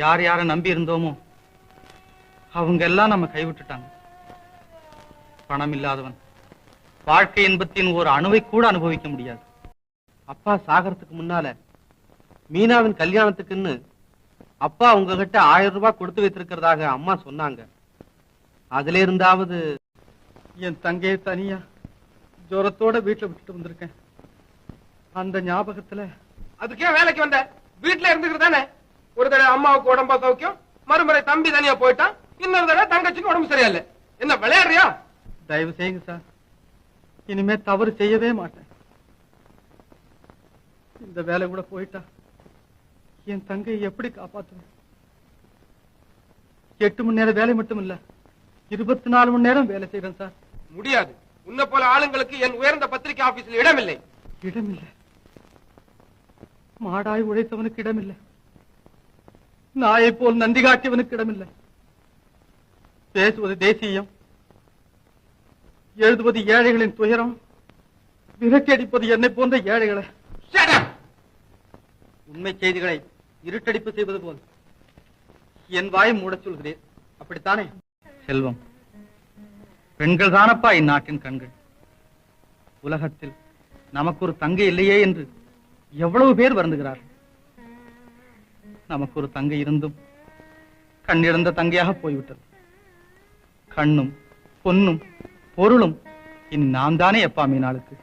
யார் யாரை நம்பி இருந்தோமோ அவங்க எல்லாம் நம்ம கைவிட்டுட்டாங்க. பணம் இல்லாதவன் வாழ்க்கை இன்பத்தின் ஒரு அணுவை கூட அனுபவிக்க முடியாது. அப்பா சாகறதுக்கு முன்னால மீனாவின் கல்யாணத்துக்குன்னு அப்பா உங்ககிட்ட 1000 ரூபாய் கொடுத்து வைத்திருக்கிறதாக அம்மா சொன்னாங்க. அதுல இருந்தாவது என் தங்கையை தனியா ஜோரத்தோட வீட்டுல விட்டுட்டு வந்திருக்கேன். அந்த ஞாபகத்துல அதுக்கே வேலைக்கு வந்த வீட்டுல இருந்துக்கிறதானே. ஒரு தடவை அம்மாவுக்கு உடம்பா சௌக்கியம், மறுமுறை தம்பி தனியா போயிட்டான், இன்னொரு தடவை தங்கச்சிக்கு உடம்பு சரியில்லை. என்ன விளையாடுறியா? தயவு செய்யுங்க சார், இனிமே தவறு செய்யவே மாட்டேன். இந்த வேலை கூட போயிட்டா என் தங்கையை எப்படி காப்பாற்றுவேன்? 8 மணி நேரம் வேலை மட்டும் இல்ல, 24 மணி நேரம் வேலை செய்வேன் சார். முடியாது. உன்னை போல ஆளுங்களுக்கு என் உயர்ந்த பத்திரிகை ஆபீஸில் இடமில்லை. இடமில்லை? மாடாய் உழைத்தவனுக்கு இடமில்லை, நாயை போல் நன்றி காட்டியவனுக்கு இடமில்லை. பேசுவது தேசியம், எழுதுவது ஏழைகளின் துயரம், விரட்டடிப்பது என்னை போன்ற ஏழைகளை. உண்மை செய்திகளை இருட்டடிப்பு செய்வது போல் என் வாயை மூடச் சொல்கிறேன், அப்படித்தானே? செல்வம், பெண்கள் தானப்பா இந்நாட்டின் கண்கள். உலகத்தில் நமக்கு ஒரு தங்கை இல்லையே என்று எவ்வளவு பேர் வருந்துகிறார்கள். நமக்கு ஒரு தங்கை இருந்தும் கண்ணிழந்த தங்கையாக போய்விட்டது. கண்ணும் பொன்னும் பொருளும் இனி நாம் தானே எப்பா மீனாளுக்கு.